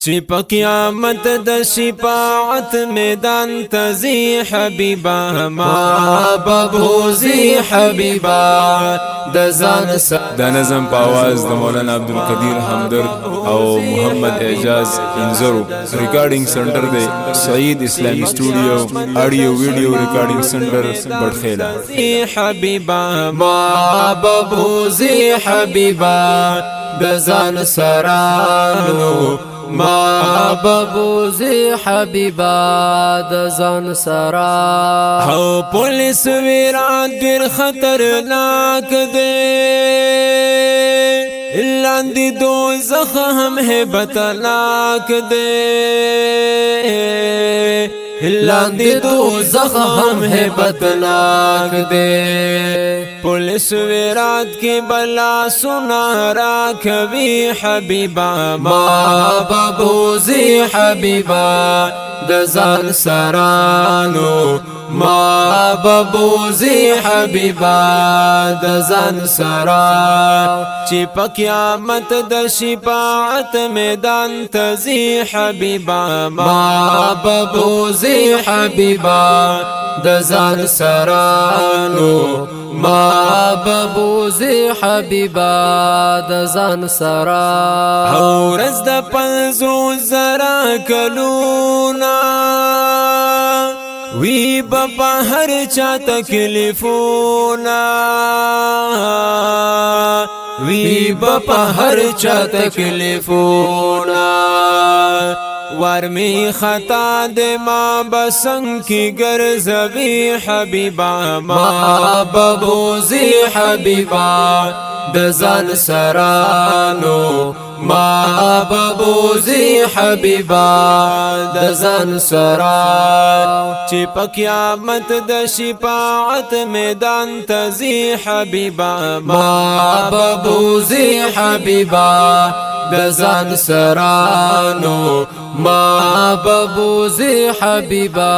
چی پا قیامت د شفاعت میدان تزی حبیبا ما ببوزی حبیبا د ځان دا نظم په आवाज د مولانا عبدالقدیر همدرد او محمد اعجاز انزرو ریکارډینګ سنټر دی سعید اسلامی سټوډیو آډیو ویډیو ریکارډینګ سنټر بڑخیلا حبیبا ما ببوزی حبیبا د ځان سرانو ما ببوزی حبیبا د ځان سرا هو پولیس ویران ډیر خطرناک دی لاندې دوزخ هم هیبتناک دی لاندې دوزخ هم هیبتناک دی پولیس ویرات کی بلا سنا را کبھی حبیبا ما ببوزی حبیبا د ځان سرانو ما ببوزی حبیبا د ځان سرا چې په قیامت د شفاعت میدان تزی حبیبا ما ببوزی حبیبا د ځان سرانو ما ببوزی حبیبا د ځان سرا ورځ د 5,000 کلونا وی بابا هر چا تکلیفونا وی بابا هر چا تکلیفونا ورمی خطا دے ما بسنگ کی گرزوی حبیبا ما ببوزی حبیبا د ځان سرانو ما ببوزی حبیبا د ځان سرا چې په قیامت د شفاعت میدان تزی حبیبا ما ببوزی حبیبا د ځان سرانو ما ببوزی حبیبا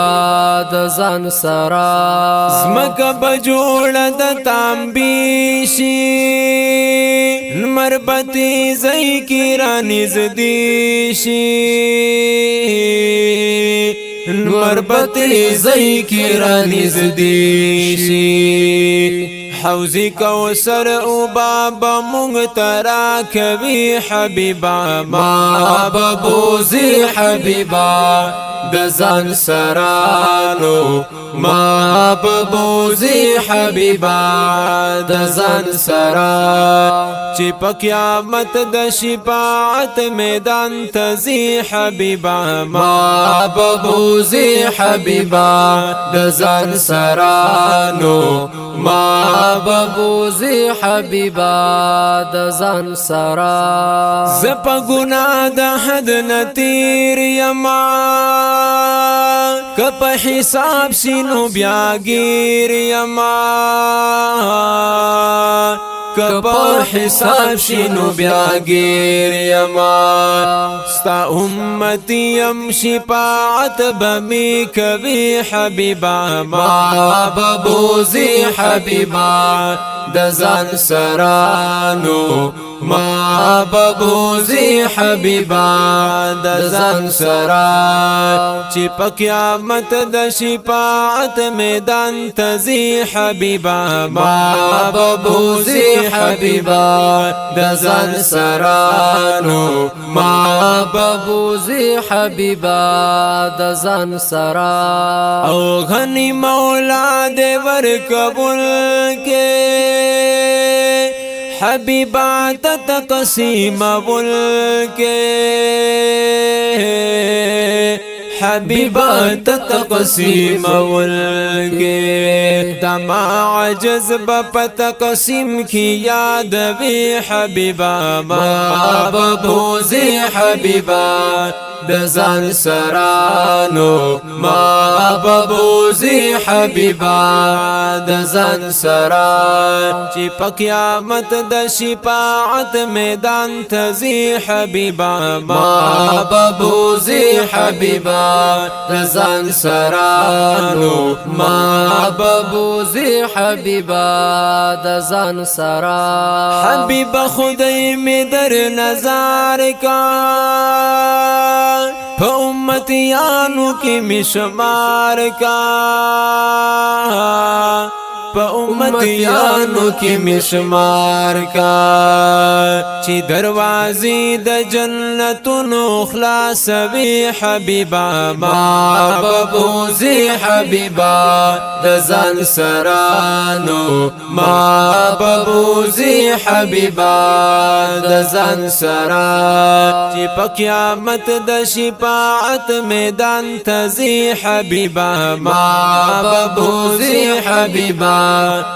د ځان سرا زمکه بجوړ د تامبیشی مربتی زئی کی رانی زدیشی مربتی زئی کی رانی زدیشی حوزی کوثر او بابا مونږ ترا کوي حبیبا ما ببوزی حبیبا د ځان سرانو ما ببوزی حبیبا د ځان سرا چې په قیامت د شفاعت میدان تزی حبیبا ما ببوزی حبیبا د ځان سرانو ما ببوزی حبیبا د ځان سرا زپ گناہ د حد نتیر یما کپ حساب شینو بیا گیر یما کپ حساب شینو بیا گیر یما ستا امتی یم شفاعت بمی کبھی حبیبا ما ببوزی حبیبا د ځان سرانو ما ببوزی حبیبا د ځان سرا چې په قیامت د شفاعت میدان تزی حبیبا ما ببوزی حبیبا د ځان سرانو ما ببوزی حبیبا د ځان سرا او غنی مولا دې ور قبول کې حبیبا تقسیم بول کے حبیبا تقسیم بول کے تما عجز بپ تقسیم کی یاد بھی حبیبا ما ببوزی حبیبا د ځان سرانو ما ببوزي حبيبا د ځان سرا چې په قیامت د شفاعت میدان تزي حبيبا ما ببوزي حبيبا د ځان سرانو ما ببوزي حبيبا د ځان سرا حبيبا خدای می در نظر کا په امتیانو کې مشمار کا په امتیانو کې مشمار کا چې دروازې د جنتونو خلاصوي حبيبا ما ببوزي حبيبا د ځان سرانو ما ببوزي حبيبا د ځان سرا چې په قیامت د شفاعت میدان تزي حبيبا ما ببوزي حبيبا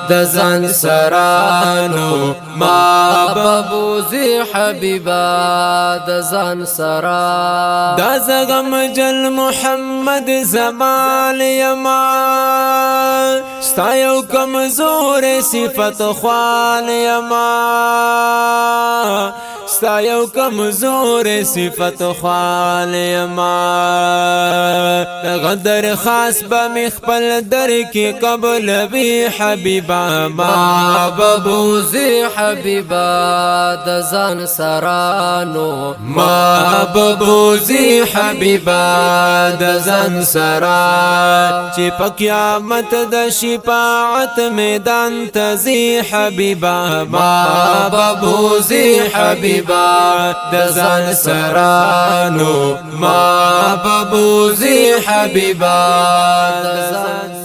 د ځان سرانو ما ببوزي حبيبا د ځان سرا دا زغم جل محمد زمان یما ستا یو کمزور صفت خوان یما ستا یو کمزور صفت خوان یما غدر خاص بمخبل در کی قبل بی حبیبا ما ببوزي حبیبا د ځان سرانو ما ببوزي حبیبا د ځان سرا چې په قیامت د شفاعت میدان تزي حبیبا ما ببوزي حبیبا د ځان سرانو ما ببوزي حبیبا د ځان